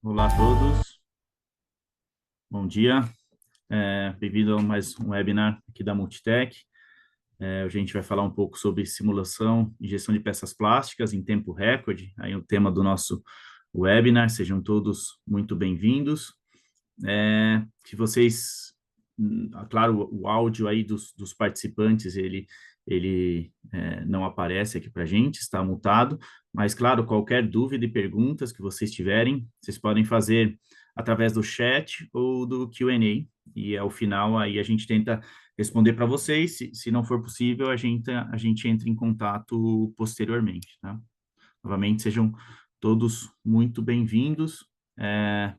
Olá a todos, bom dia. Bem-vindo a mais um webinar aqui da Multitech. Hoje a gente vai falar um pouco sobre simulação e gestão de peças plásticas em tempo recorde, aí o tema do nosso webinar. Sejam todos muito bem-vindos. Se vocês, claro, o áudio aí dos participantes, ele não aparece aqui para a gente, está mutado, mas, claro, qualquer dúvida e perguntas que vocês tiverem, vocês podem fazer através do chat ou do Q&A, e ao final aí a gente tenta responder para vocês. Se não for possível, a gente entra em contato posteriormente, tá? Novamente, sejam todos muito bem-vindos.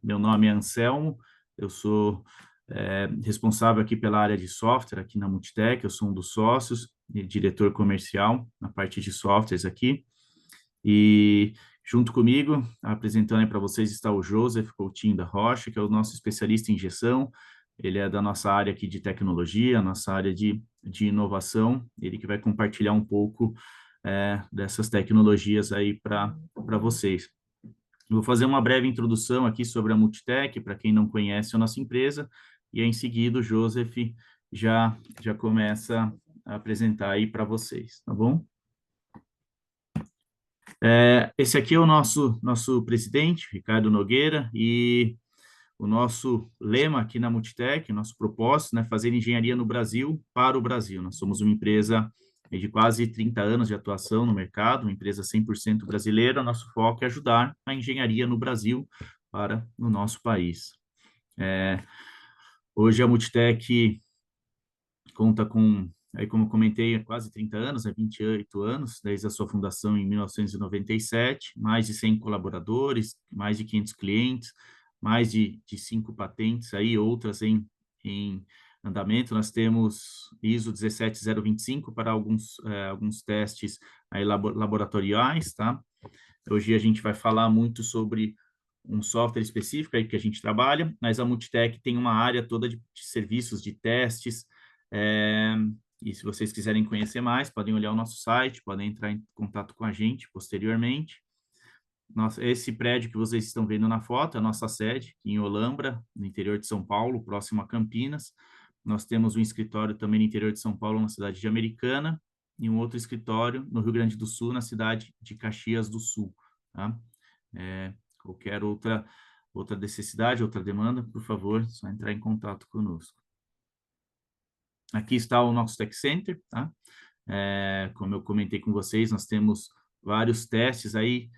Meu nome é Anselmo, eu sou responsável aqui pela área de software aqui na Multitech. Eu sou um dos sócios e diretor comercial na parte de softwares aqui. E junto comigo, apresentando aí para vocês, está o Joseph Coutinho da Rocha, que é o nosso especialista em injeção. Ele é da nossa área aqui de tecnologia, nossa área de inovação. Ele que vai compartilhar um pouco dessas tecnologias aí para vocês. Eu vou fazer uma breve introdução aqui sobre a Multitech, para quem não conhece a nossa empresa, e aí, em seguida o Joseph já começa a apresentar aí para vocês, tá bom? Esse aqui é o nosso presidente, Ricardo Nogueira, e o nosso lema aqui na Multitech, nosso propósito, né, fazer engenharia no Brasil para o Brasil. Nós somos uma empresa de quase 30 anos de atuação no mercado, uma empresa 100% brasileira. Nosso foco é ajudar a engenharia no Brasil para o nosso país. Hoje a Multitech conta com, aí como eu comentei, quase 30 anos, 28 anos, desde a sua fundação em 1997, mais de 100 colaboradores, mais de 500 clientes, mais de 5 patentes aí, outras em andamento. Nós temos ISO 17025 para alguns testes aí laboratoriais, tá? Hoje a gente vai falar muito sobre um software específico aí que a gente trabalha, mas a Multitech tem uma área toda de serviços, de testes, é, e se vocês quiserem conhecer mais, podem olhar o nosso site, podem entrar em contato com a gente posteriormente. Esse prédio que vocês estão vendo na foto é a nossa sede, em Olambra, no interior de São Paulo, próximo a Campinas. Nós temos um escritório também no interior de São Paulo, na cidade de Americana, e um outro escritório no Rio Grande do Sul, na cidade de Caxias do Sul, tá? Qualquer outra necessidade, outra demanda, por favor, só entrar em contato conosco. Aqui está o nosso Tech Center, tá? Como eu comentei com vocês, nós temos vários testes aí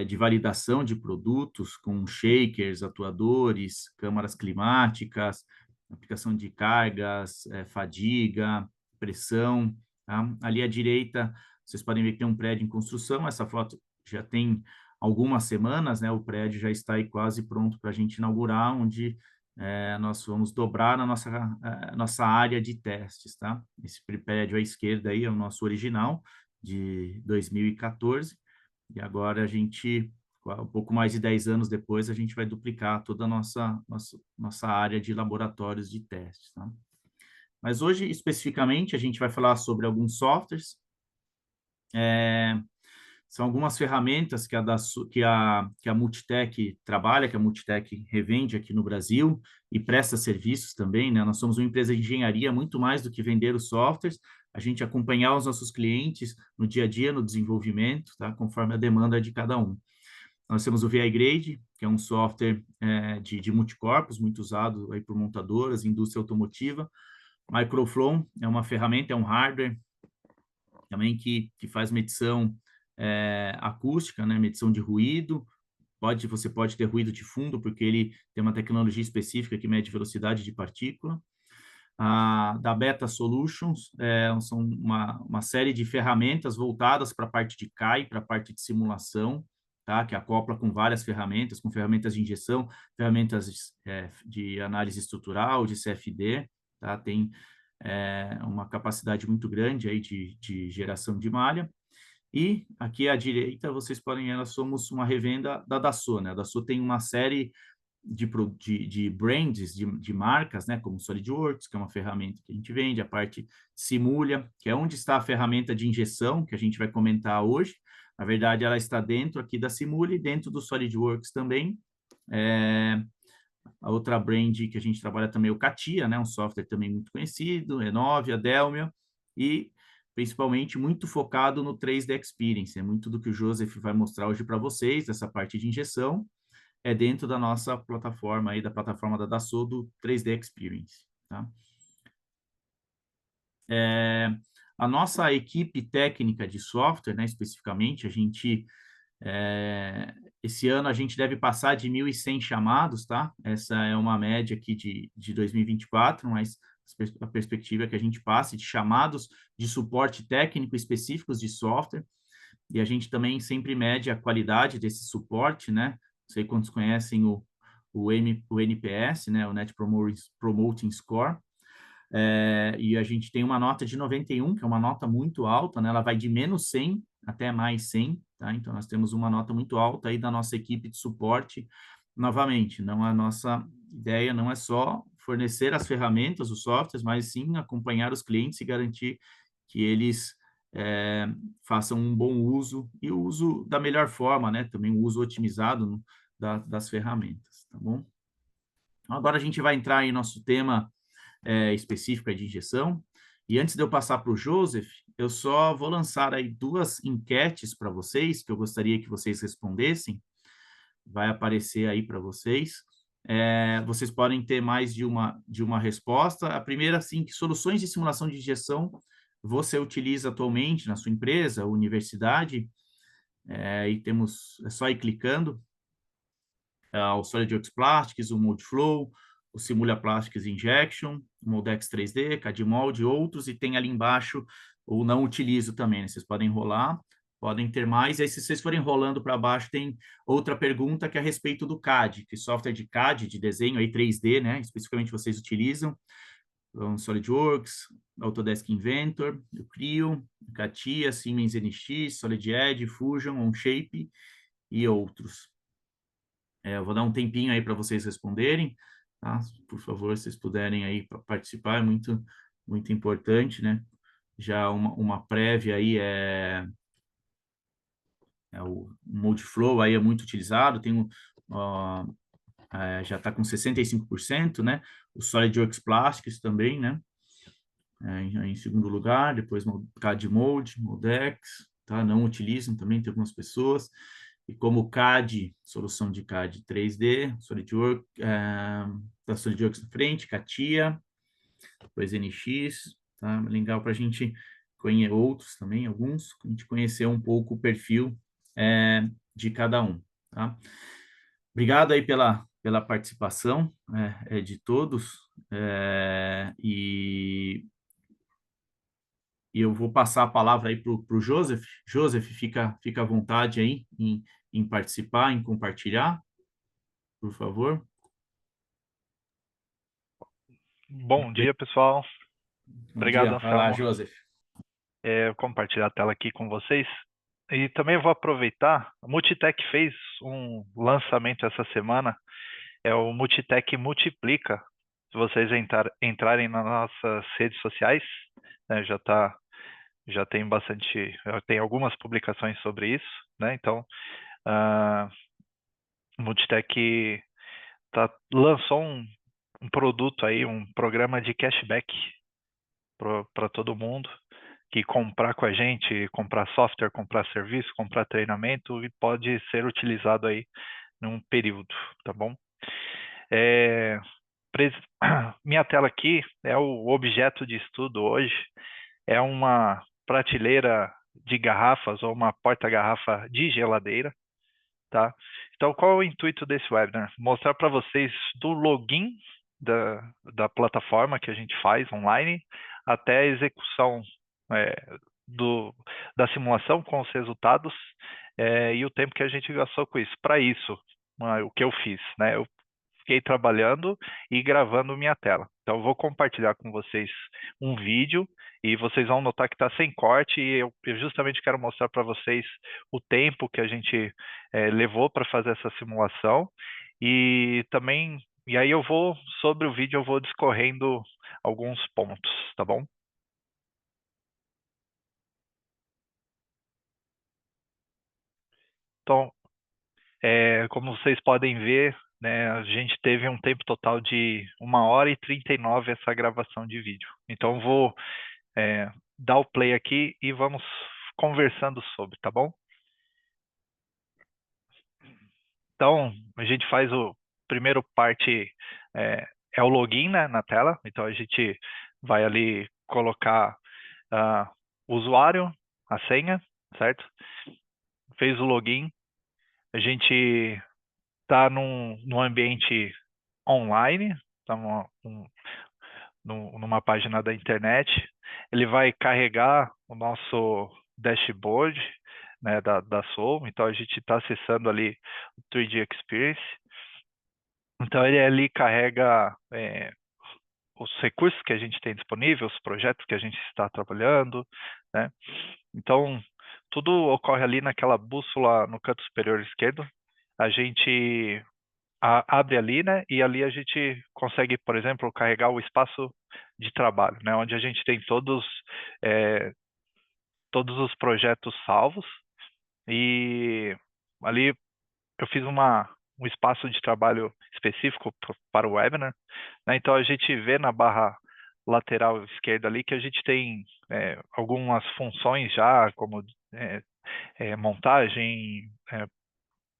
de validação de produtos com shakers, atuadores, câmaras climáticas, aplicação de cargas, fadiga, pressão, tá? Ali à direita, vocês podem ver que tem um prédio em construção. Essa foto já tem algumas semanas, né? O prédio já está aí quase pronto para a gente inaugurar, onde nós vamos dobrar a nossa área de testes, tá? Esse prédio à esquerda aí é o nosso original, de 2014, e agora um pouco mais de 10 anos depois, a gente vai duplicar toda a nossa área de laboratórios de testes, tá? Mas hoje, especificamente, a gente vai falar sobre alguns softwares. São algumas ferramentas que a Multitech trabalha, que a Multitech revende aqui no Brasil e presta serviços também, né? Nós somos uma empresa de engenharia, muito mais do que vender os softwares, a gente acompanhar os nossos clientes no dia a dia, no desenvolvimento, tá? Conforme a demanda de cada um. Nós temos o VI Grade, que é um software de multicorpos, muito usado aí por montadoras, indústria automotiva. Microflow é uma ferramenta, é um hardware também que faz medição acústica, né, medição de ruído. Você pode ter ruído de fundo, porque ele tem uma tecnologia específica que mede velocidade de partícula. Da Beta Solutions, são uma série de ferramentas voltadas para a parte de CAI, para a parte de simulação, tá? Que acopla com várias ferramentas, com ferramentas de injeção, ferramentas de análise estrutural, de CFD, tá? Tem uma capacidade muito grande aí de geração de malha. E aqui à direita, vocês podem ver, nós somos uma revenda da Dassault, né? A Dassault tem uma série de brands, de marcas, né? Como SolidWorks, que é uma ferramenta que a gente vende, a parte Simulia, que é onde está a ferramenta de injeção, que a gente vai comentar hoje. Na verdade, ela está dentro aqui da Simulia e dentro do SolidWorks também. A outra brand que a gente trabalha também é o CATIA, né? Um software também muito conhecido, Enovia, Delmia, e principalmente muito focado no 3D Experience. É muito do que o Joseph vai mostrar hoje para vocês, essa parte de injeção, é dentro da nossa plataforma aí, da plataforma da Dassault do 3D Experience, tá? A nossa equipe técnica de software, né, especificamente, a gente esse ano a gente deve passar de 1.100 chamados, tá? Essa é uma média aqui de 2024, mas a perspectiva é que a gente passe de chamados de suporte técnico específicos de software, e a gente também sempre mede a qualidade desse suporte, né? Não sei quantos conhecem o NPS, né? O Net Promoting Score, e a gente tem uma nota de 91, que é uma nota muito alta, né? Ela vai de menos 100 até mais 100, tá? Então, nós temos uma nota muito alta aí da nossa equipe de suporte. Novamente, não a nossa ideia não é só fornecer as ferramentas, os softwares, mas sim acompanhar os clientes e garantir que eles façam um bom uso e o uso da melhor forma, né? Também o uso otimizado das ferramentas, tá bom? Agora a gente vai entrar em nosso tema específica de injeção. E antes de eu passar para o Joseph, eu só vou lançar aí duas enquetes para vocês, que eu gostaria que vocês respondessem. Vai aparecer aí para vocês. Vocês podem ter mais de uma resposta. A primeira, assim, que soluções de simulação de injeção você utiliza atualmente na sua empresa, universidade? E temos, é só ir clicando. O SolidWorks Plastics, o Moldflow, o Simula Plastics Injection, o Moldex 3D, CAD-Mold e outros, e tem ali embaixo o não utilizo também, né? Vocês podem rolar, podem ter mais, e aí se vocês forem rolando para baixo, tem outra pergunta que é a respeito do CAD, que software de CAD, de desenho aí 3D, né? Especificamente vocês utilizam, então, SolidWorks, Autodesk Inventor, o Creo, CATIA, Siemens NX, SolidEdge, Fusion, Onshape e outros. Eu vou dar um tempinho aí para vocês responderem, tá? Por favor, se vocês puderem aí participar, é muito importante, né? Já uma prévia aí o Multiflow aí é muito utilizado, já está com 65%, né? O SolidWorks Plastics também, né? Em segundo lugar, depois CAD Mold, Moldex, tá? Não utilizam também, tem algumas pessoas. E como CAD, solução de CAD 3D, SolidWorks, da SolidWorks na frente, CATIA, depois NX, tá? Legal para a gente conhecer outros também, alguns, a gente conhecer um pouco o perfil de cada um, tá? Obrigado aí pela participação de todos, e eu vou passar a palavra aí para o Joseph. Joseph, fica à vontade aí em participar, em compartilhar, por favor. Bom dia, pessoal. Bom Obrigado, dia. Vai lá, Anselmo. Joseph. Vou compartilhar a tela aqui com vocês. E também vou aproveitar, a Multitech fez um lançamento essa semana, é o Multitech Multiplica. Se vocês entrarem nas nossas redes sociais, né, já tem algumas publicações sobre isso, né? Então, a Multitech lançou um produto aí, um programa de cashback para todo mundo que comprar com a gente, comprar software, comprar serviço, comprar treinamento, e pode ser utilizado aí num período, tá bom? Minha tela aqui é o objeto de estudo hoje, é uma prateleira de garrafas ou uma porta-garrafa de geladeira, tá? Então, qual é o intuito desse webinar? Mostrar para vocês do login da plataforma que a gente faz online até a execução é, da simulação com os resultados e o tempo que a gente gastou com isso. Para isso, o que eu fiz, né? Eu fiquei trabalhando e gravando minha tela. Então, eu vou compartilhar com vocês um vídeo e vocês vão notar que está sem corte e eu justamente quero mostrar para vocês o tempo que a gente levou para fazer essa simulação e também, e aí sobre o vídeo eu vou discorrendo alguns pontos, tá bom? Então, como vocês podem ver, né? A gente teve um tempo total de 1h39 essa gravação de vídeo. Então, vou dar o play aqui e vamos conversando sobre, tá bom? Então, a gente faz o primeiro parte, é o login, né, na tela. Então, a gente vai ali colocar o usuário, a senha, certo? Fez o login, a gente está num ambiente online, tá numa página da internet. Ele vai carregar o nosso dashboard, né, da Soul. Então, a gente está acessando ali o 3D Experience. Então, ele ali carrega os recursos que a gente tem disponível, os projetos que a gente está trabalhando, né? Então, tudo ocorre ali naquela bússola no canto superior esquerdo. A gente abre ali, né? E ali a gente consegue, por exemplo, carregar o espaço de trabalho, né? Onde a gente tem todos os projetos salvos. E ali eu fiz um espaço de trabalho específico para o webinar, né? Então a gente vê na barra lateral esquerda ali que a gente tem algumas funções já, como montagem,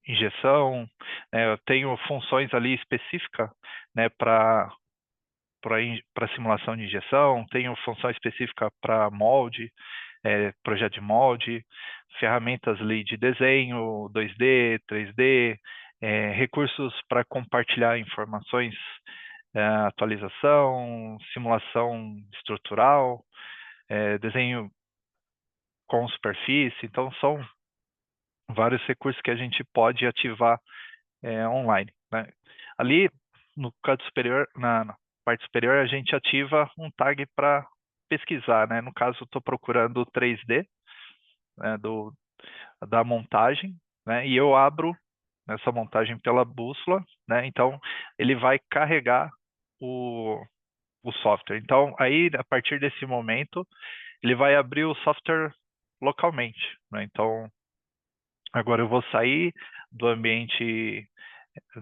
injeção. Eu tenho funções ali específicas, né, para simulação de injeção, tenho função específica para molde, projeto de molde, ferramentas ali de desenho, 2D, 3D, recursos para compartilhar informações, atualização, simulação estrutural, desenho com superfície. Então, são vários recursos que a gente pode ativar online, né? Ali no canto superior, na parte superior, a gente ativa um tag para pesquisar, né? No caso, estou procurando 3D, né, da montagem, né? E eu abro essa montagem pela bússola, né? Então, ele vai carregar o software. Então, aí, a partir desse momento, ele vai abrir o software localmente, né? Então, agora eu vou sair do ambiente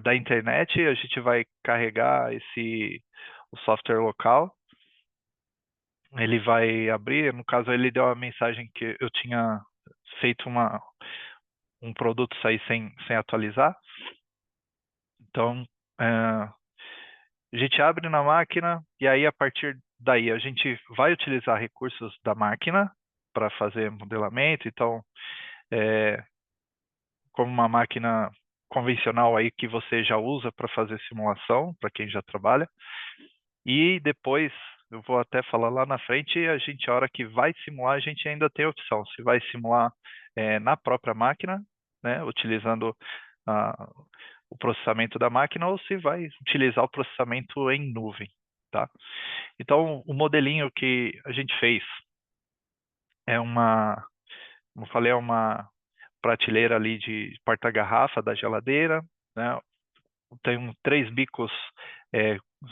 da internet, a gente vai carregar o software local. Ele vai abrir, no caso ele deu a mensagem que eu tinha feito um produto sair sem atualizar. Então, a gente abre na máquina e aí a partir daí a gente vai utilizar recursos da máquina para fazer modelamento. Então, como uma máquina convencional aí que você já usa para fazer simulação, para quem já trabalha. E depois, eu vou até falar lá na frente, a hora que vai simular, a gente ainda tem a opção. Se vai simular na própria máquina, né, utilizando o processamento da máquina, ou se vai utilizar o processamento em nuvem, tá? Então, o modelinho que a gente fez como eu falei, é uma prateleira ali de porta-garrafa da geladeira, né? Tem 3 bicos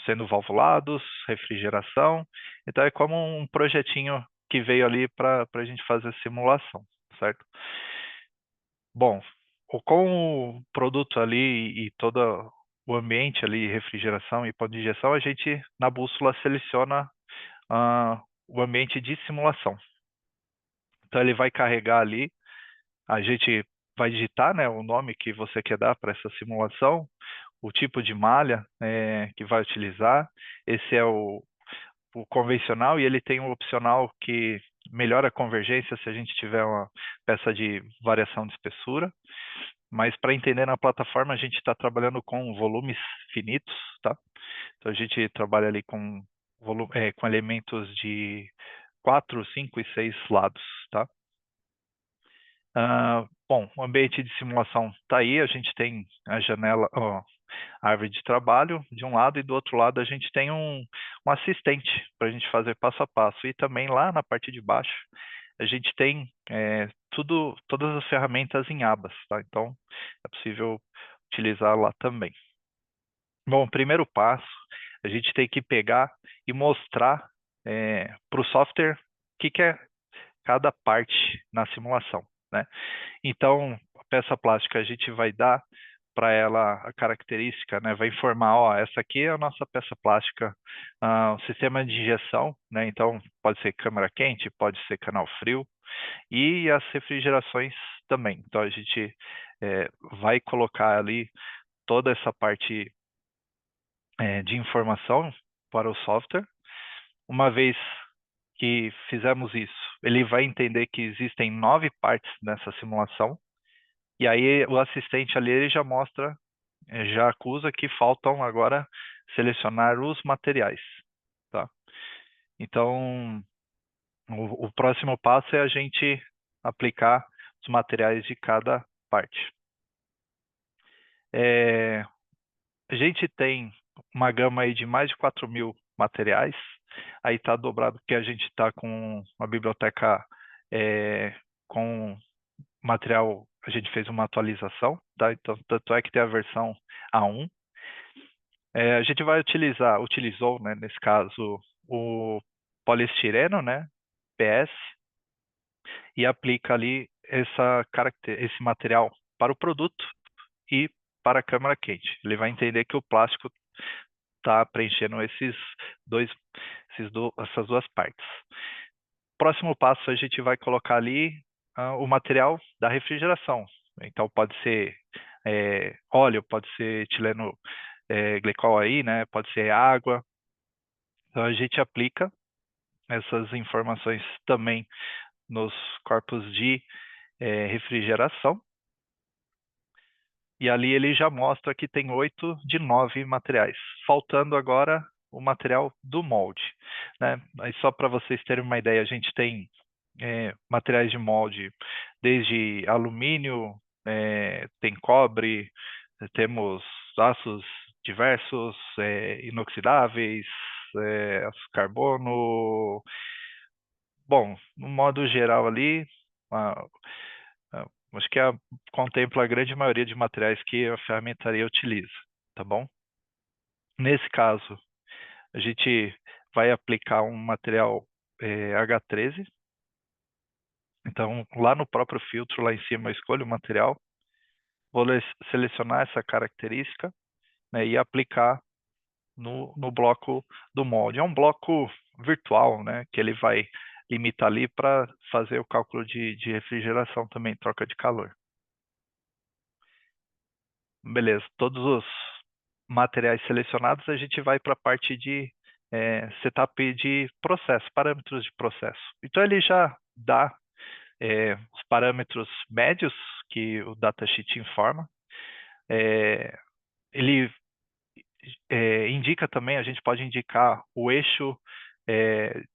sendo valvulados, refrigeração. Então é como um projetinho que veio ali para a gente fazer simulação, certo? Bom, com o produto ali e todo o ambiente ali, refrigeração e ponto de injeção, a gente na bússola seleciona o ambiente de simulação. Então ele vai carregar ali, a gente vai digitar, né, o nome que você quer dar para essa simulação, o tipo de malha que vai utilizar. Esse é o convencional, e ele tem um opcional que melhora a convergência se a gente tiver uma peça de variação de espessura. Mas para entender na plataforma, a gente está trabalhando com volumes finitos, tá? Então a gente trabalha ali com elementos de 4, 5 e 6 lados, tá? Bom, o ambiente de simulação está aí, a gente tem a janela, a árvore de trabalho de um lado, e do outro lado a gente tem um assistente para a gente fazer passo a passo. E também lá na parte de baixo a gente tem todas as ferramentas em abas, tá? Então é possível utilizar lá também. Bom, o primeiro passo, a gente tem que pegar e mostrar para o software o que é cada parte na simulação, né? Então, a peça plástica a gente vai dar para ela a característica, né? Vai informar, ó, essa aqui é a nossa peça plástica, o sistema de injeção, né? Então, pode ser câmara quente, pode ser canal frio, e as refrigerações também. Então, a gente vai colocar ali toda essa parte de informação para o software. Uma vez que fizemos isso, ele vai entender que existem 9 partes nessa simulação, e aí o assistente ali ele já mostra, já acusa que faltam agora selecionar os materiais, tá? Então, o próximo passo é a gente aplicar os materiais de cada parte. A gente tem uma gama aí de mais de 4.000 materiais, aí está dobrado porque a gente está com uma biblioteca com material, a gente fez uma atualização, tá? Então, tanto é que tem a versão A1. A gente vai utilizou, né, nesse caso, o poliestireno, né, PS, e aplica ali esse material para o produto e para a câmara quente. Ele vai entender que o plástico está preenchendo essas duas partes. Próximo passo, a gente vai colocar ali o material da refrigeração. Então, pode ser óleo, pode ser etileno glicol aí, né? Pode ser água. Então, a gente aplica essas informações também nos corpos de refrigeração. E ali ele já mostra que tem 8 de 9 materiais, faltando agora o material do molde, né? Aí só para vocês terem uma ideia, a gente tem materiais de molde desde alumínio, tem cobre, temos aços diversos, inoxidáveis, aço carbono. Bom, no modo geral ali, acho que contempla a grande maioria de materiais que a ferramentaria utiliza, tá bom? Nesse caso, a gente vai aplicar um material H13. Então, lá no próprio filtro, lá em cima, eu escolho o material, vou selecionar essa característica, né, e aplicar no bloco do molde. É um bloco virtual, né, que ele vai limitar ali para fazer o cálculo de refrigeração também, troca de calor. Beleza, todos os materiais selecionados, a gente vai para a parte de setup de processo, parâmetros de processo. Então, ele já dá os parâmetros médios que o datasheet informa. Ele indica também, a gente pode indicar o eixo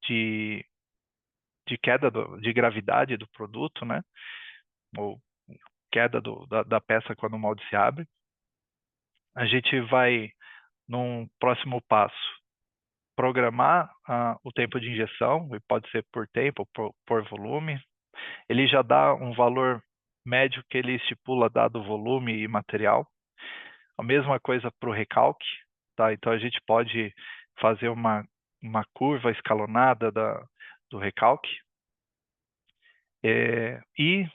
de queda de gravidade do produto, né? Ou queda da peça quando o molde se abre. A gente vai, num próximo passo, programar o tempo de injeção, e pode ser por tempo, por volume. Ele já dá um valor médio que ele estipula dado o volume e material. A mesma coisa para o recalque, tá? Então a gente pode fazer uma curva escalonada do recalque. E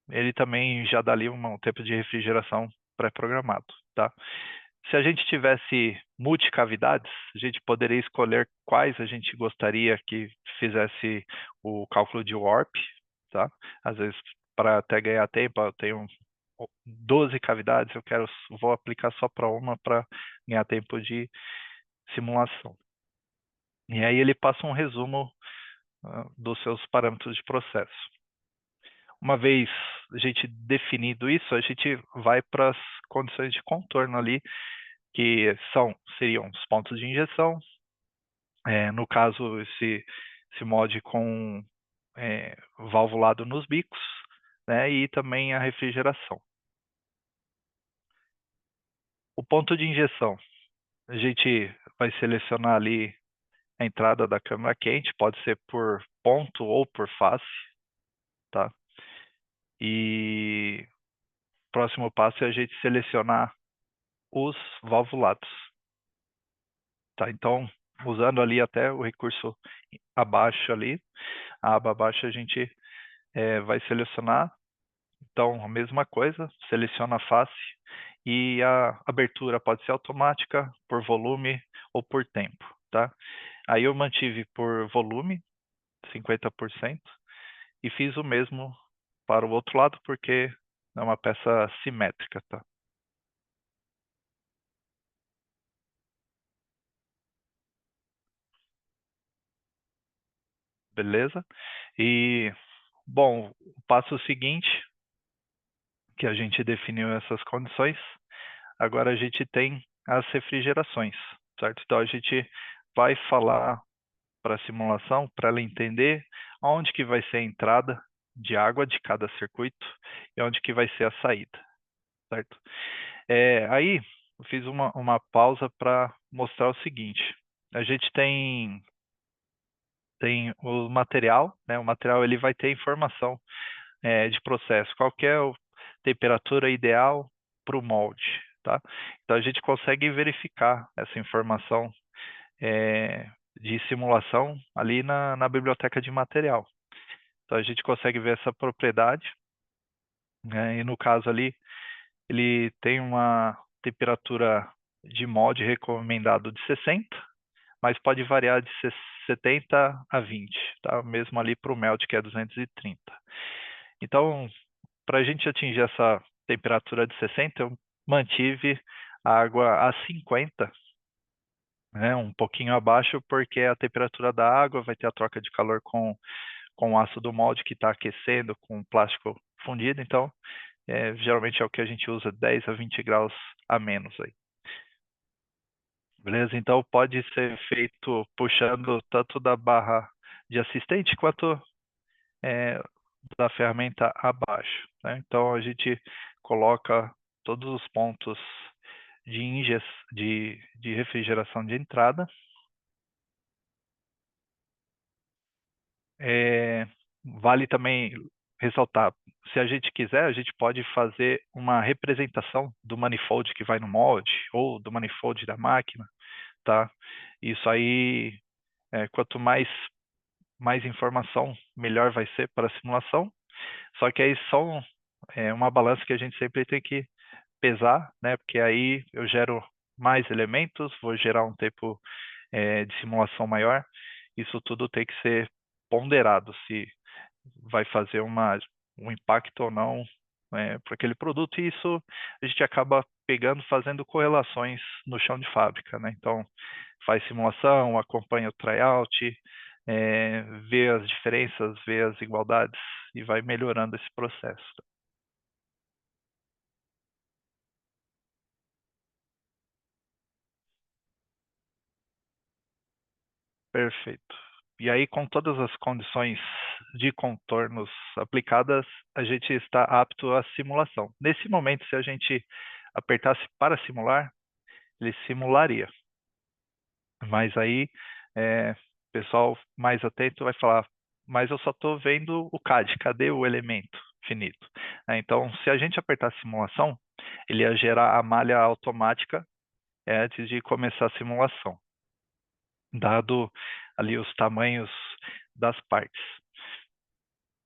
ele também já dá ali um tempo de refrigeração pré-programado, tá? Se a gente tivesse multicavidades, a gente poderia escolher quais a gente gostaria que fizesse o cálculo de warp, tá? Às vezes, para até ganhar tempo, eu tenho 12 cavidades, vou aplicar só para uma para ganhar tempo de simulação. E aí ele passa um resumo dos seus parâmetros de processo. Uma vez a gente definido isso, a gente vai para as condições de contorno ali, que seriam os pontos de injeção. No caso, esse molde com valvulado nos bicos, né, e também a refrigeração. O ponto de injeção, a gente vai selecionar ali a entrada da câmara quente, pode ser por ponto ou por face, tá? E o próximo passo é a gente selecionar os valvulados, tá? Então, usando ali até o recurso abaixo ali, a aba abaixo, a gente vai selecionar. Então, a mesma coisa, seleciona a face e a abertura pode ser automática, por volume ou por tempo, tá? Aí eu mantive por volume, 50%, e fiz o mesmo para o outro lado, porque é uma peça simétrica, tá? Beleza? E, bom, o passo seguinte, que a gente definiu essas condições, agora a gente tem as refrigerações, certo? Então a gente vai falar para a simulação, para ela entender onde que vai ser a entrada de água de cada circuito e onde que vai ser a saída, certo? Aí eu fiz uma pausa para mostrar o seguinte: a gente tem o material, né? O material ele vai ter informação de processo, qual que é a temperatura ideal para o molde, tá? Então a gente consegue verificar essa informação de simulação ali na biblioteca de material. Então a gente consegue ver essa propriedade, né? E no caso ali, ele tem uma temperatura de molde recomendado de 60, mas pode variar de 70 a 20, tá? Mesmo ali para o melt, que é 230. Então, para a gente atingir essa temperatura de 60, eu mantive a água a 50, né? Um pouquinho abaixo, porque a temperatura da água vai ter a troca de calor com o aço do molde que está aquecendo, com o plástico fundido. Então, geralmente é o que a gente usa, 10 a 20 graus a menos aí. Beleza? Então pode ser feito puxando tanto da barra de assistente quanto da ferramenta abaixo, né? Então a gente coloca todos os pontos de refrigeração de entrada. Vale também ressaltar, se a gente quiser, a gente pode fazer uma representação do manifold que vai no molde ou do manifold da máquina, tá? Isso aí, quanto mais informação, melhor vai ser para a simulação. Só que aí só uma balança que a gente sempre tem que pesar, né? Porque aí eu gero mais elementos, vou gerar um tempo de simulação maior. Isso tudo tem que ser ponderado, se vai fazer um impacto ou não para aquele produto. E isso a gente acaba pegando, fazendo correlações no chão de fábrica, né? Então, faz simulação, acompanha o tryout, vê as diferenças, vê as igualdades e vai melhorando esse processo. Perfeito. E aí, com todas as condições de contornos aplicadas, a gente está apto à simulação. Nesse momento, se a gente apertasse para simular, ele simularia. Mas aí, o pessoal mais atento vai falar, mas eu só estou vendo o CAD, cadê o elemento finito? Então, se a gente apertar simulação, ele ia gerar a malha automática antes de começar a simulação, dado ali os tamanhos das partes.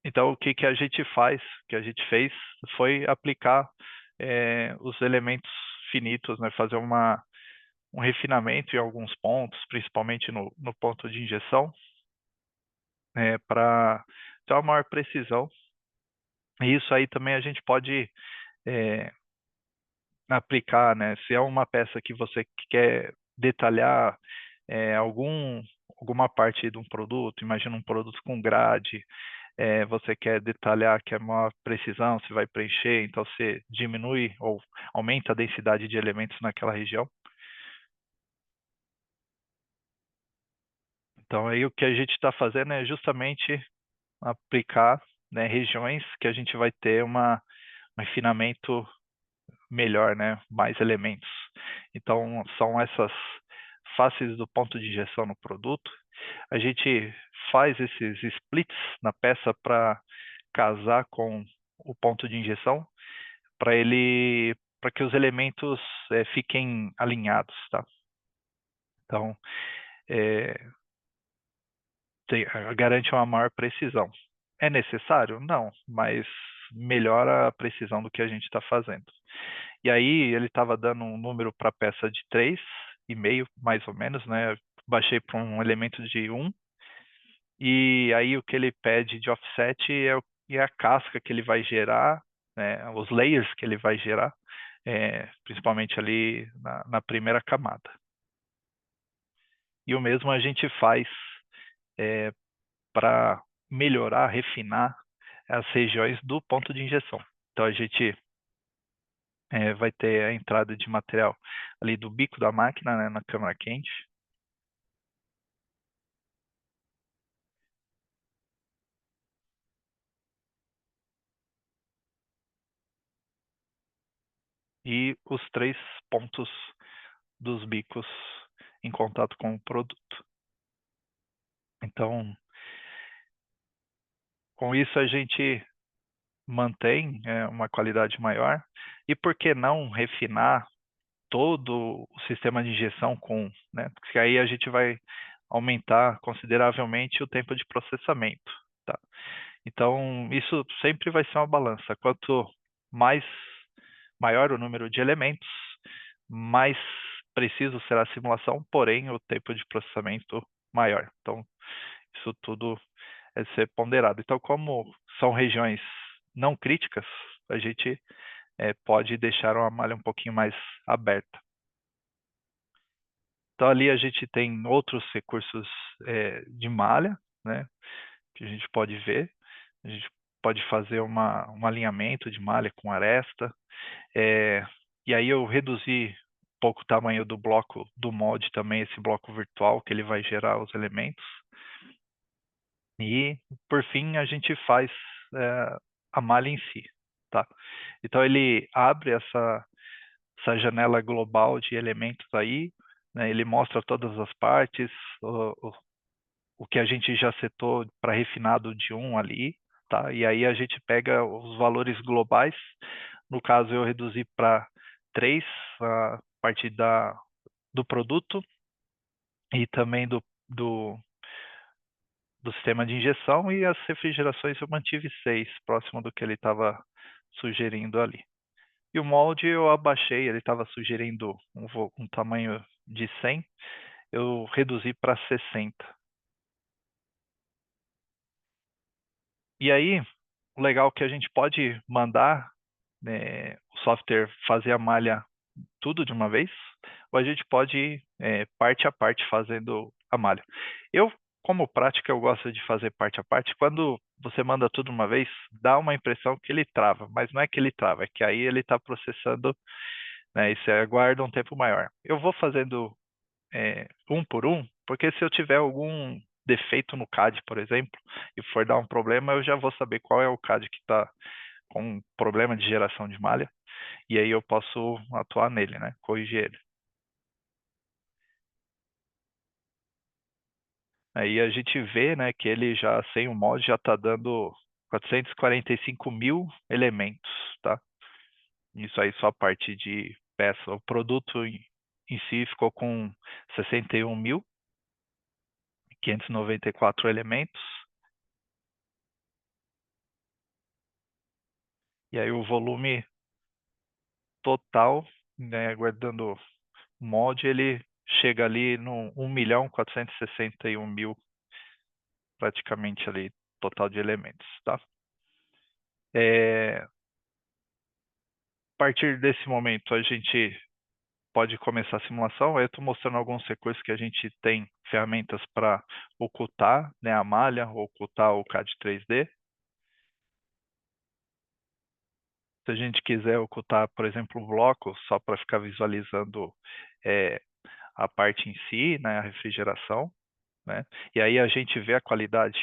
Então, o que a gente faz, o que a gente fez, foi aplicar os elementos finitos, né? Fazer um refinamento em alguns pontos, principalmente no ponto de injeção, para ter uma maior precisão. E isso aí também a gente pode aplicar, né? Se é uma peça que você quer detalhar alguma parte de um produto, imagina um produto com grade, você quer detalhar, quer maior precisão, você vai preencher, então você diminui ou aumenta a densidade de elementos naquela região. Então aí o que a gente está fazendo é justamente aplicar, né, regiões que a gente vai ter um refinamento melhor, né, mais elementos. Então são essas faces do ponto de injeção no produto. A gente faz esses splits na peça para casar com o ponto de injeção, para que os elementos fiquem alinhados, tá? Então, garante uma maior precisão. É necessário? Não, mas melhora a precisão do que a gente está fazendo. E aí ele estava dando um número para peça de 3,5, mais ou menos, né? Baixei para um elemento de 1. E aí o que ele pede de offset é a casca que ele vai gerar, né? Os layers que ele vai gerar, principalmente ali na primeira camada. E o mesmo a gente faz para melhorar, refinar as regiões do ponto de injeção. Então a gente vai ter a entrada de material ali do bico da máquina, né, na câmara quente. E os 3 pontos dos bicos em contato com o produto. Então, com isso a gente mantém uma qualidade maior. E por que não refinar todo o sistema de injeção né? Porque aí a gente vai aumentar consideravelmente o tempo de processamento, tá? Então, isso sempre vai ser uma balança. Quanto maior o número de elementos, mais preciso será a simulação, porém o tempo de processamento maior. Então, isso tudo é ser ponderado. Então, como são regiões não críticas, a gente pode deixar uma malha um pouquinho mais aberta. Então, ali a gente tem outros recursos de malha, né, que a gente pode ver. A gente pode fazer um alinhamento de malha com aresta. E aí eu reduzi um pouco o tamanho do bloco do molde também, esse bloco virtual que ele vai gerar os elementos. E, por fim, a gente faz a malha em si, tá? Então, ele abre essa janela global de elementos aí, né? Ele mostra todas as partes, o que a gente já setou para refinado de 1 ali, tá? E aí a gente pega os valores globais. No caso, eu reduzi para 3 a partir do produto e também do sistema de injeção, e as refrigerações eu mantive 6, próximo do que ele estava sugerindo ali. E o molde eu abaixei, ele estava sugerindo um tamanho de 100, eu reduzi para 60. E aí, o legal é que a gente pode mandar o software fazer a malha tudo de uma vez, ou a gente pode ir parte a parte fazendo a malha. Eu, como prática, eu gosto de fazer parte a parte. Quando você manda tudo de uma vez, dá uma impressão que ele trava, mas não é que ele trava, é que aí ele está processando, né, e você aguarda um tempo maior. Eu vou fazendo um por um, porque se eu tiver algum defeito no CAD, por exemplo, e for dar um problema, eu já vou saber qual é o CAD que está com problema de geração de malha, e aí eu posso atuar nele, né? Corrigir ele. Aí a gente vê, né, que ele já, sem o mod, já está dando 445 mil elementos, tá? Isso aí só a parte de peça. O produto em si ficou com 61.594 elementos. E aí o volume total, né, guardando o mod, ele chega ali no 1.461.000, praticamente ali, total de elementos, tá? A partir desse momento, a gente pode começar a simulação. Eu estou mostrando alguns recursos que a gente tem, ferramentas para ocultar, né, a malha, ocultar o CAD 3D. Se a gente quiser ocultar, por exemplo, o bloco, só para ficar visualizando a parte em si, né, a refrigeração, né? E aí a gente vê a qualidade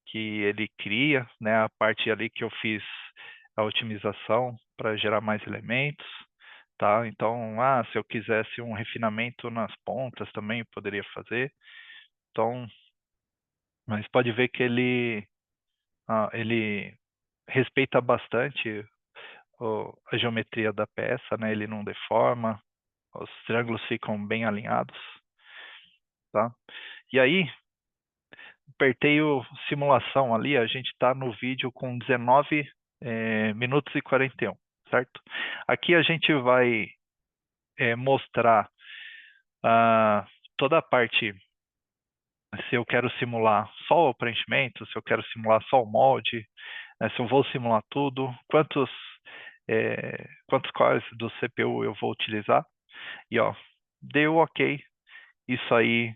que ele cria, né, a parte ali que eu fiz a otimização para gerar mais elementos, tá? Então, se eu quisesse um refinamento nas pontas também eu poderia fazer. Então, mas pode ver que ele respeita bastante a geometria da peça, né? Ele não deforma, os triângulos ficam bem alinhados, tá? E aí, apertei o simulação ali, a gente está no vídeo com 19 minutos e 41, certo? Aqui a gente vai mostrar toda a parte, se eu quero simular só o preenchimento, se eu quero simular só o molde, né, se eu vou simular tudo, quantos cores do CPU eu vou utilizar. E ó, deu ok. Isso aí,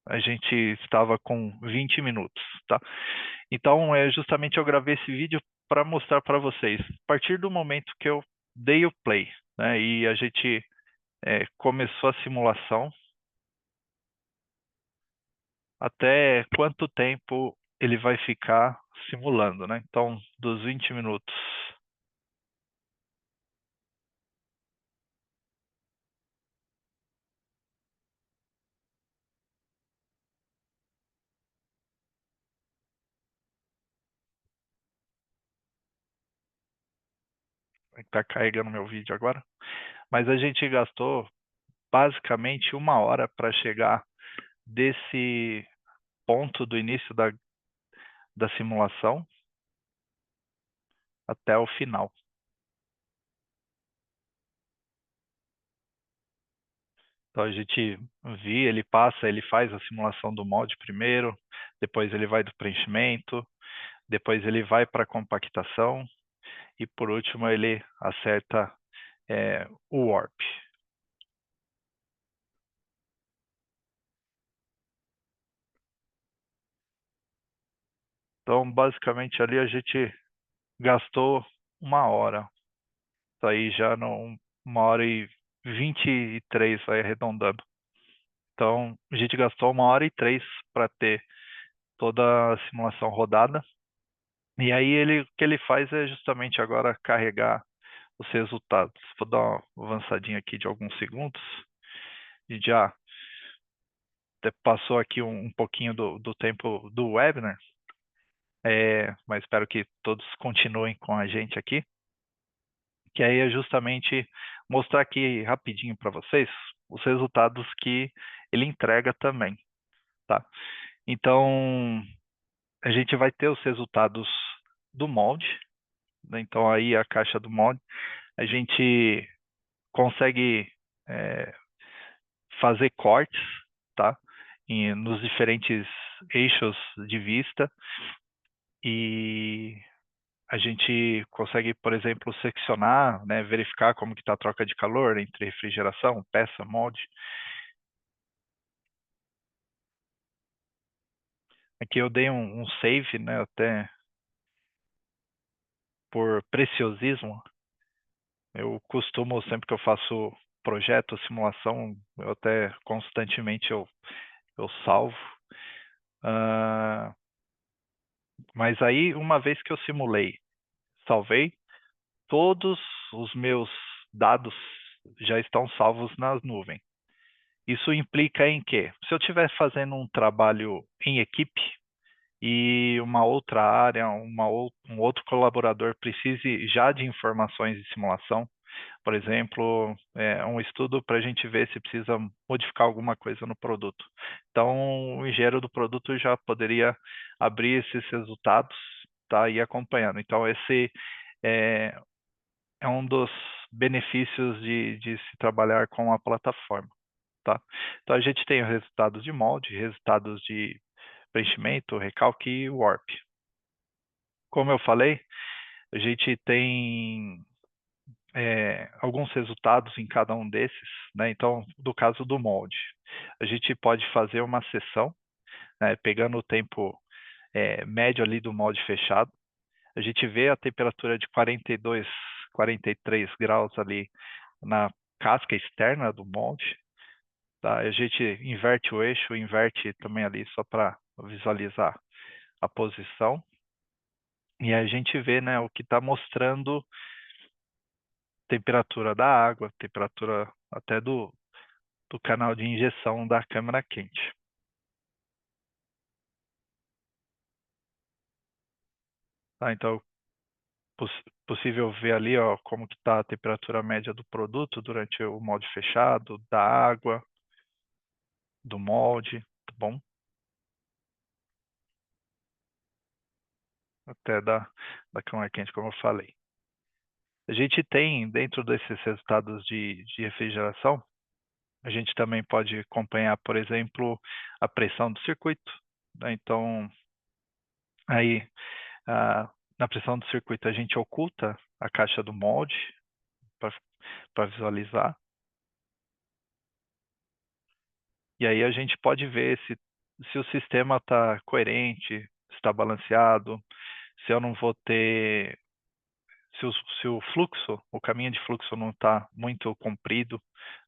a gente estava com 20 minutos, tá? Então, justamente eu gravei esse vídeo para mostrar para vocês. A partir do momento que eu dei o play, né, e a gente começou a simulação, até quanto tempo ele vai ficar simulando, né? Então, dos 20 minutos. Está carregando meu vídeo agora. Mas a gente gastou basicamente 1 hora para chegar desse ponto do início da simulação até o final. Então a gente vê, ele passa, ele faz a simulação do molde primeiro, depois ele vai do preenchimento, depois ele vai para a compactação e por último ele acerta o warp. Então basicamente ali a gente gastou 1 hora. Isso aí já não 1 hora e 23, vai arredondando. Então a gente gastou 1 hora e 3 para ter toda a simulação rodada. E aí o que ele faz é justamente agora carregar os resultados. Vou dar uma avançadinha aqui de alguns segundos. E já passou aqui um pouquinho do tempo do webinar, mas espero que todos continuem com a gente aqui. Que aí é justamente mostrar aqui rapidinho para vocês os resultados que ele entrega também, tá? Então, a gente vai ter os resultados do molde, né? Então aí a caixa do molde, a gente consegue fazer cortes, tá? Nos diferentes eixos de vista e a gente consegue, por exemplo, seccionar, né, verificar como que está a troca de calor entre refrigeração, peça, molde. Aqui eu dei um save, né, até por preciosismo. Eu costumo, sempre que eu faço projeto, simulação, eu até constantemente eu salvo. Mas aí, uma vez que eu simulei, salvei, todos os meus dados já estão salvos nas nuvens. Isso implica em que, se eu estiver fazendo um trabalho em equipe e uma outra área, um outro colaborador precise já de informações de simulação, por exemplo, um estudo para a gente ver se precisa modificar alguma coisa no produto. Então, o engenheiro do produto já poderia abrir esses resultados, tá, e ir acompanhando. Então, esse é um dos benefícios de se trabalhar com a plataforma, tá? Então, a gente tem resultados de molde, resultados de preenchimento, recalque e warp. Como eu falei, a gente tem alguns resultados em cada um desses, né? Então, do caso do molde, a gente pode fazer uma sessão, né, pegando o tempo médio ali do molde fechado. A gente vê a temperatura de 42, 43 graus ali na casca externa do molde. Tá? A gente inverte o eixo, inverte também ali só para visualizar a posição. E a gente vê, né, o que está mostrando temperatura da água, temperatura até do canal de injeção da câmara quente. Tá? Então, possível ver ali, ó, como que está a temperatura média do produto durante o molde fechado, da água, do molde, tá bom? Até da câmara quente, como eu falei. A gente tem, dentro desses resultados de refrigeração, a gente também pode acompanhar, por exemplo, a pressão do circuito, né? Então, aí, na pressão do circuito, a gente oculta a caixa do molde para visualizar. E aí a gente pode ver se o sistema está coerente, se está balanceado, se eu não vou ter, se o fluxo, o caminho de fluxo não está muito comprido,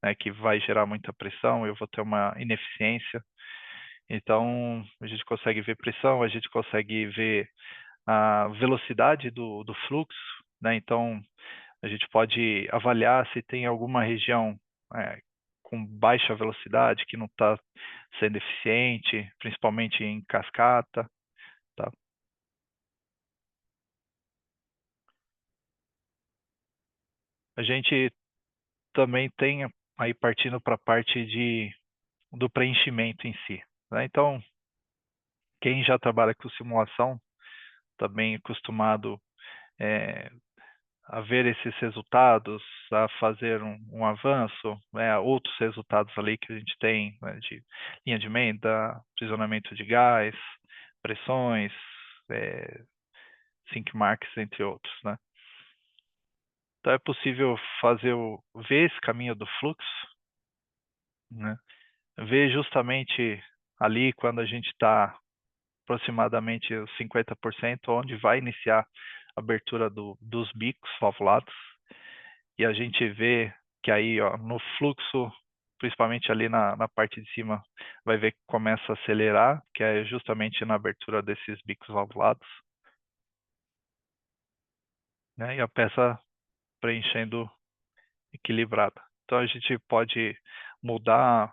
né, que vai gerar muita pressão, eu vou ter uma ineficiência. Então, a gente consegue ver pressão, a gente consegue ver a velocidade do fluxo, né? Então, a gente pode avaliar se tem alguma região com baixa velocidade que não está sendo eficiente, principalmente em cascata, tá? A gente também tem aí partindo para a parte do preenchimento em si, né? Então, quem já trabalha com simulação está bem acostumado é, a ver esses resultados, a fazer um avanço, né, outros resultados ali que a gente tem, né, de linha de emenda, aprisionamento de gás, pressões, sync marks, entre outros, né? Então é possível ver esse caminho do fluxo, né? Ver justamente ali quando a gente está aproximadamente os 50%, onde vai iniciar a abertura dos bicos valvulados, e a gente vê que aí, ó, no fluxo, principalmente ali na parte de cima, vai ver que começa a acelerar, que é justamente na abertura desses bicos valvulados, né? E a peça preenchendo equilibrada. Então a gente pode mudar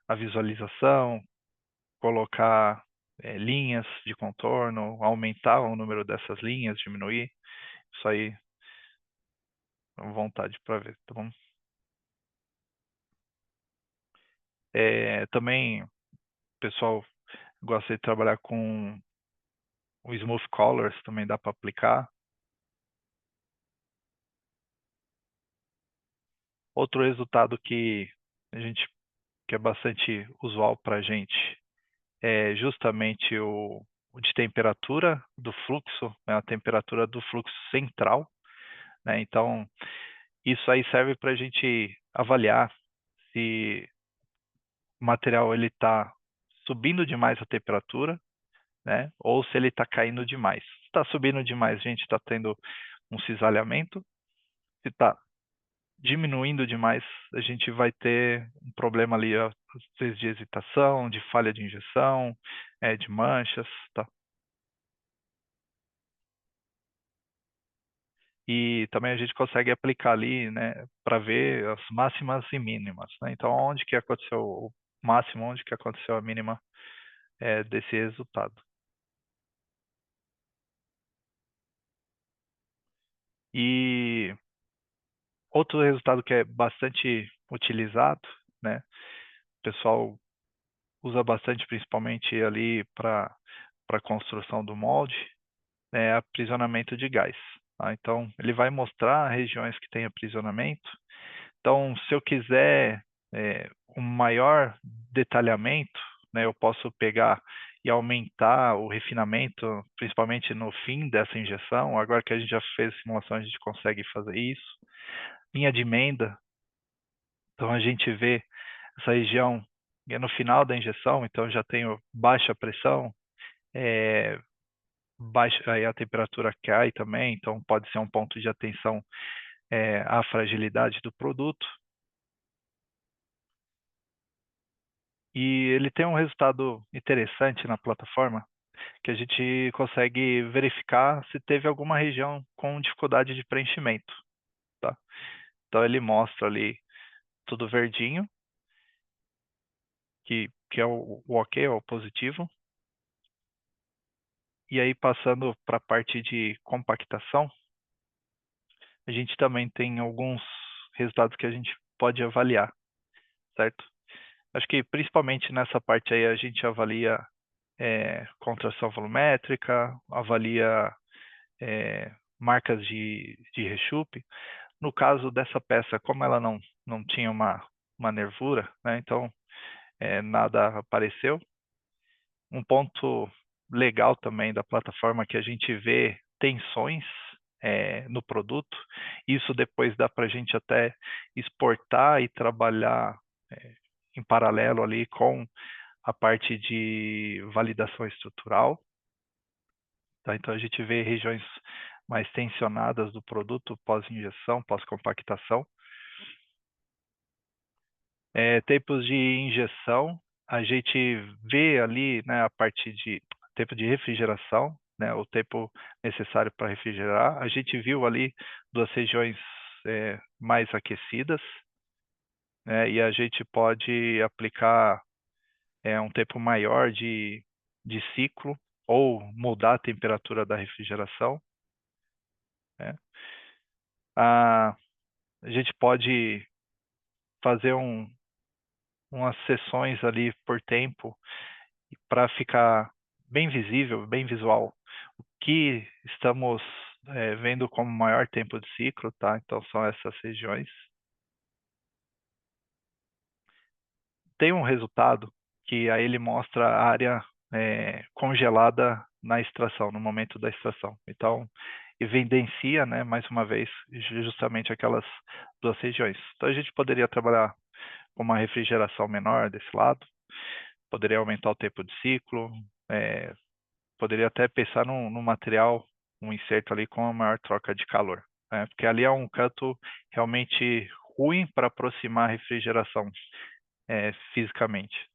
a visualização, colocar linhas de contorno, aumentar o número dessas linhas, diminuir. Isso aí, à vontade para ver, tá bom? Também o pessoal gosta de trabalhar com o Smooth Colors, também dá para aplicar. Outro resultado que é bastante usual para a gente é justamente o de temperatura do fluxo, né, a temperatura do fluxo central, né? Então, isso aí serve para a gente avaliar se o material ele está subindo demais a temperatura, né? Ou se ele está caindo demais. Se está subindo demais, a gente está tendo um cisalhamento. Se está diminuindo demais, a gente vai ter um problema ali, às vezes, de hesitação, de falha de injeção, de manchas, tá? E também a gente consegue aplicar ali, né, para ver as máximas e mínimas, né? Então, onde que aconteceu o máximo, onde que aconteceu a mínima desse resultado. E outro resultado que é bastante utilizado, né? O pessoal usa bastante, principalmente ali para construção do molde, é aprisionamento de gás, tá? Então, ele vai mostrar regiões que têm aprisionamento. Então, se eu quiser um maior detalhamento, né, eu posso pegar e aumentar o refinamento, principalmente no fim dessa injeção. Agora que a gente já fez simulação, a gente consegue fazer isso. Linha de emenda, então a gente vê essa região no final da injeção, então eu já tenho baixa pressão, baixa, aí a temperatura cai também, então pode ser um ponto de atenção à fragilidade do produto. E ele tem um resultado interessante na plataforma, que a gente consegue verificar se teve alguma região com dificuldade de preenchimento, tá? Então ele mostra ali tudo verdinho, que é o ok, é o positivo. E aí passando para a parte de compactação, a gente também tem alguns resultados que a gente pode avaliar, certo? Acho que principalmente nessa parte aí a gente avalia contração volumétrica, avalia marcas de rechupe. No caso dessa peça, como ela não tinha uma nervura, né, então nada apareceu. Um ponto legal também da plataforma que a gente vê tensões no produto. Isso depois dá para a gente até exportar e trabalhar em paralelo ali com a parte de validação estrutural. Tá? Então a gente vê regiões mais tensionadas do produto pós-injeção, pós-compactação. Tempos de injeção, a gente vê ali, né, a parte de tempo de refrigeração, né, o tempo necessário para refrigerar. A gente viu ali duas regiões mais aquecidas, né, e a gente pode aplicar um tempo maior de ciclo ou mudar a temperatura da refrigeração, né. A gente pode fazer umas sessões ali por tempo para ficar bem visível, bem visual, o que estamos vendo como maior tempo de ciclo, tá? Então são essas regiões. Tem um resultado que aí ele mostra a área congelada na extração, no momento da extração. Então, evidencia, né, mais uma vez, justamente aquelas duas regiões. Então, a gente poderia trabalhar com uma refrigeração menor desse lado, poderia aumentar o tempo de ciclo, poderia até pensar no material, um inserto ali com a maior troca de calor, né? Porque ali é um canto realmente ruim para aproximar a refrigeração fisicamente.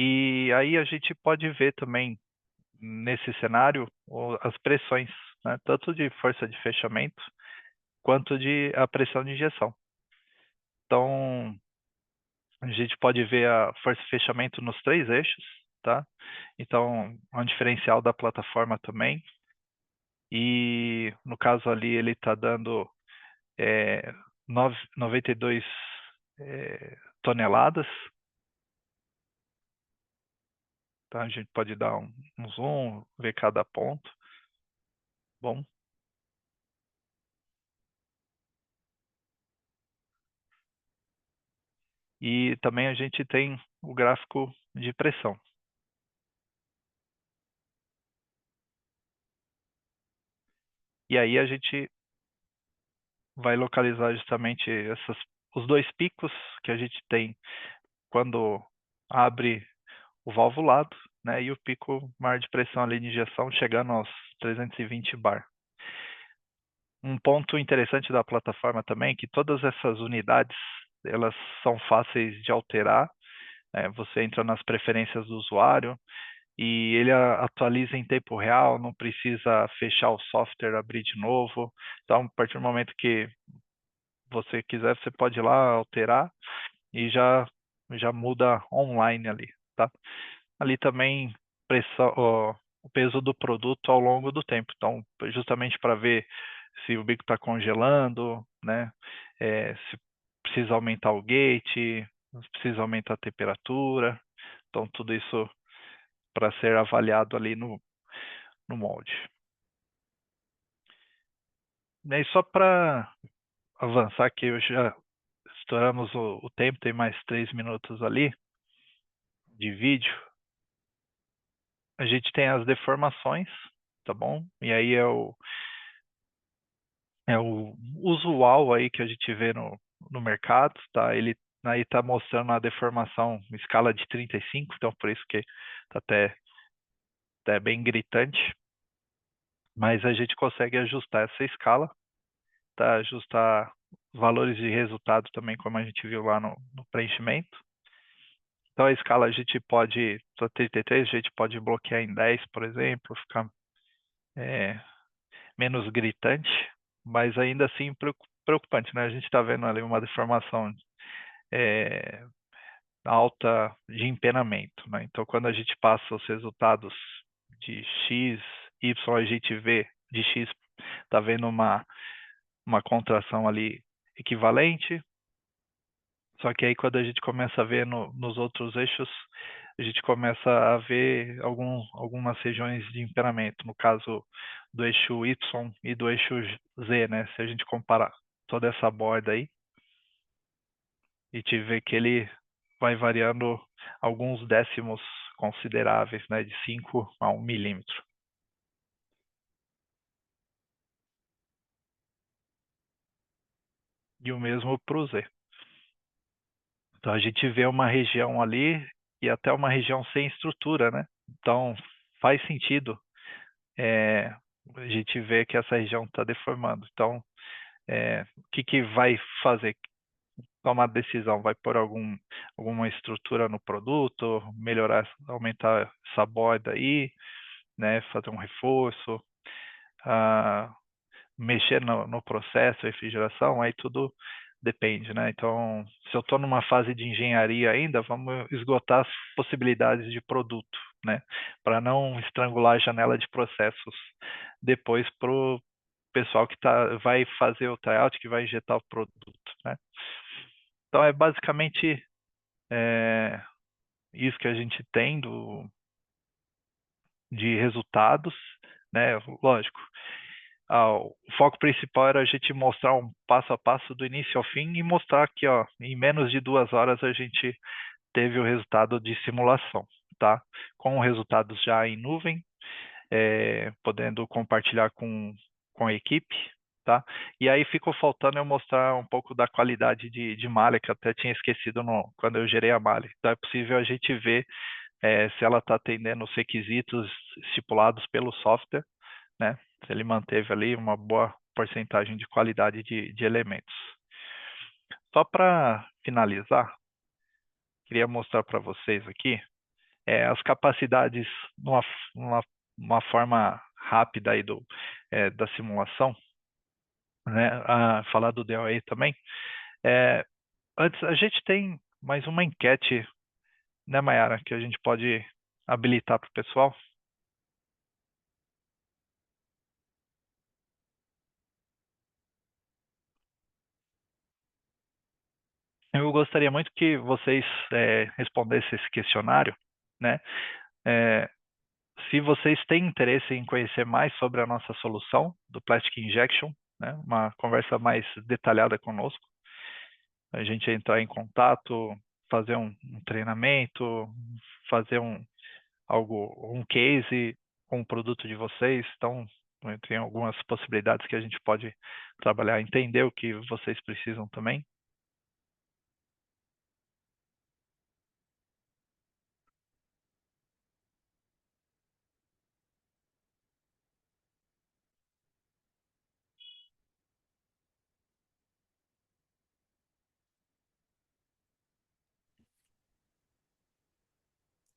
E aí a gente pode ver também nesse cenário as pressões, né? Tanto de força de fechamento quanto de a pressão de injeção. Então a gente pode ver a força de fechamento nos 3 eixos, tá? Então é um diferencial da plataforma também. E no caso ali ele está dando 92 toneladas. Tá? A gente pode dar um zoom, ver cada ponto. Bom. E também a gente tem o gráfico de pressão. E aí a gente vai localizar justamente os 2 picos que a gente tem quando abre o valvulado, né, e o pico maior de pressão ali de injeção chegando aos 320 bar. Um ponto interessante da plataforma também é que todas essas unidades elas são fáceis de alterar. Você entra nas preferências do usuário e ele atualiza em tempo real, não precisa fechar o software, abrir de novo. Então, a partir do momento que você quiser, você pode ir lá alterar e já muda online ali, tá? Ali também pressão, o peso do produto ao longo do tempo. Então, justamente para ver se o bico está congelando, né? Se precisa aumentar o gate, se precisa aumentar a temperatura. Então, tudo isso para ser avaliado ali no molde. E aí, só para avançar aqui, eu já estouramos o tempo, tem mais 3 minutos ali de vídeo. A gente tem as deformações, tá bom? E aí é o usual aí que a gente vê no mercado, tá? Ele aí tá mostrando a deformação em escala de 35, então por isso que tá até bem gritante. Mas a gente consegue ajustar essa escala, tá? Ajustar valores de resultado também, como a gente viu lá no preenchimento. Então a escala a gente pode, para 33, a gente pode bloquear em 10, por exemplo, ficar menos gritante, mas ainda assim preocupante, né? A gente está vendo ali uma deformação alta de empenamento, né? Então, quando a gente passa os resultados de X, Y, a gente vê de X, está vendo uma contração ali equivalente, só que aí quando a gente começa a ver nos outros eixos, a gente começa a ver algumas regiões de empenamento, no caso do eixo Y e do eixo Z, né? Se a gente comparar toda essa borda aí, a gente vê que ele vai variando alguns décimos consideráveis, né? De 5 a 1 milímetro. E o mesmo para o Z. Então a gente vê uma região ali e até uma região sem estrutura, né? Então faz sentido a gente vê que essa região está deformando. Então, o que vai fazer? Tomar decisão, vai pôr alguma estrutura no produto, melhorar, aumentar essa borda aí, né? Fazer um reforço, mexer no processo de refrigeração, aí tudo depende, né? Então, se eu estou numa fase de engenharia ainda, vamos esgotar as possibilidades de produto, né? Para não estrangular a janela de processos depois para o pessoal que vai fazer o tryout, que vai injetar o produto, né? Então, é basicamente isso que a gente tem de resultados, né? Lógico, o foco principal era a gente mostrar um passo a passo do início ao fim e mostrar que, ó, em menos de 2 horas a gente teve o resultado de simulação, tá? Com resultados já em nuvem, podendo compartilhar com a equipe, tá? E aí ficou faltando eu mostrar um pouco da qualidade de malha, que eu até tinha esquecido quando eu gerei a malha. Então é possível a gente ver se ela está atendendo os requisitos estipulados pelo software, né? Se ele manteve ali uma boa porcentagem de qualidade de elementos. Só para finalizar, queria mostrar para vocês aqui as capacidades numa forma rápida aí da simulação, né? Falar do DOE também. Antes, a gente tem mais uma enquete, né, Mayara, que a gente pode habilitar para o pessoal. Eu gostaria muito que vocês respondessem esse questionário, né? Se vocês têm interesse em conhecer mais sobre a nossa solução do Plastic Injection, né? Uma conversa mais detalhada conosco, a gente entrar em contato, fazer um treinamento, fazer um case com o produto de vocês. Então, tem algumas possibilidades que a gente pode trabalhar, entender o que vocês precisam também.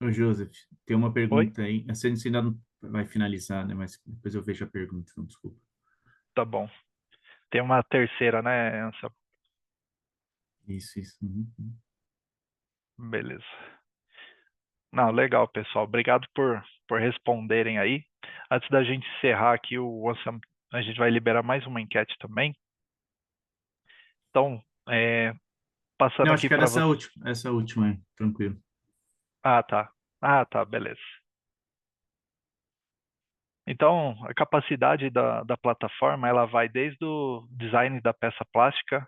Ô, Joseph, tem uma Oi? pergunta aí. Você ainda não vai finalizar, né? Mas depois eu vejo a pergunta, então, desculpa. Tá bom. Tem uma terceira, né, Anselmo? Isso. Uhum. Beleza. Não, legal, pessoal. Obrigado por responderem aí. Antes da gente encerrar aqui, a gente vai liberar mais uma enquete também. Então, passando Não, acho aqui que era para você. essa última aí, tranquilo. Ah, tá. Ah, tá, beleza. Então, a capacidade da plataforma, ela vai desde o design da peça plástica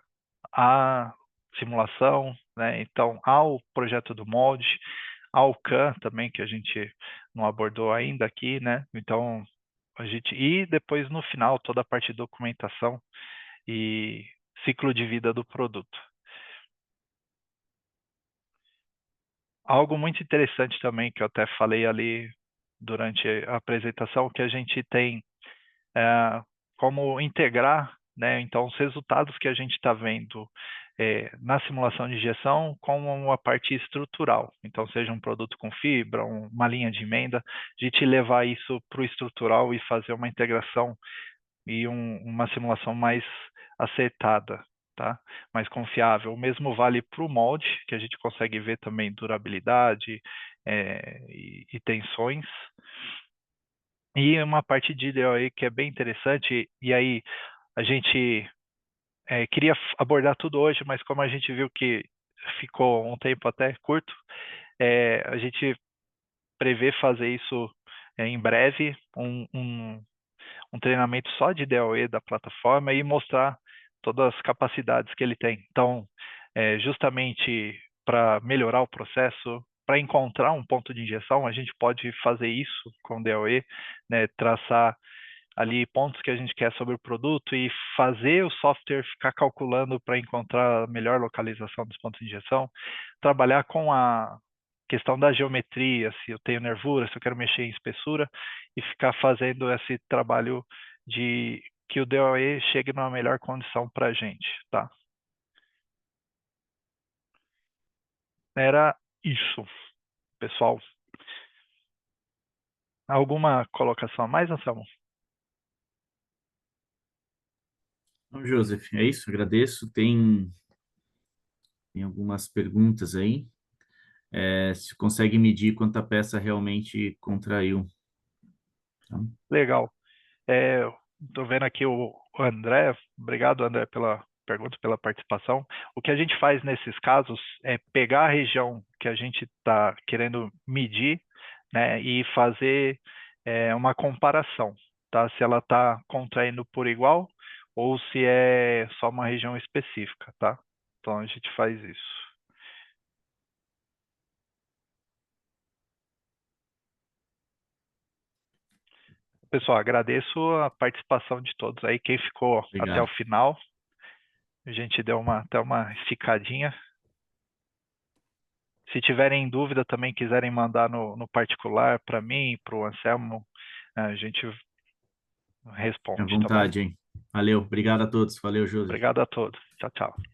à simulação, né? Então, ao projeto do molde, ao CAM também, que a gente não abordou ainda aqui, né? Então, e depois no final toda a parte de documentação e ciclo de vida do produto. Algo muito interessante também que eu até falei ali durante a apresentação, que a gente tem como integrar, né, então os resultados que a gente está vendo na simulação de injeção com uma parte estrutural. Então, seja um produto com fibra, uma linha de emenda, a gente levar isso para o estrutural e fazer uma integração e uma simulação mais acertada, tá? Mais confiável. O mesmo vale para o molde, que a gente consegue ver também durabilidade e tensões. E uma parte de DOE que é bem interessante, e aí a gente queria abordar tudo hoje, mas como a gente viu que ficou um tempo até curto, a gente prevê fazer isso em breve, um treinamento só de DOE da plataforma e mostrar todas as capacidades que ele tem. Então, justamente para melhorar o processo, para encontrar um ponto de injeção, a gente pode fazer isso com DOE, né, traçar ali pontos que a gente quer sobre o produto e fazer o software ficar calculando para encontrar a melhor localização dos pontos de injeção, trabalhar com a questão da geometria, se eu tenho nervura, se eu quero mexer em espessura, e ficar fazendo esse trabalho de que o DOE chegue numa melhor condição para a gente, tá? Era isso, pessoal. Alguma colocação a mais, Anselmo? Então, Joseph, é isso, agradeço. Tem algumas perguntas aí. Se consegue medir quanta peça realmente contraiu. Tá? Legal. Estou vendo aqui o André. Obrigado, André, pela pergunta, pela participação. O que a gente faz nesses casos é pegar a região que a gente está querendo medir, né, e fazer uma comparação, tá? Se ela está contraindo por igual ou se é só uma região específica, tá? Então a gente faz isso. Pessoal, agradeço a participação de todos aí. Quem ficou até o Obrigado. final, a gente deu até uma esticadinha. Se tiverem dúvida também, quiserem mandar no particular para mim, para o Anselmo, a gente À responde, tá bom? vontade, hein? Valeu, obrigado a todos. Valeu, Joseph. Obrigado a todos. Tchau, tchau.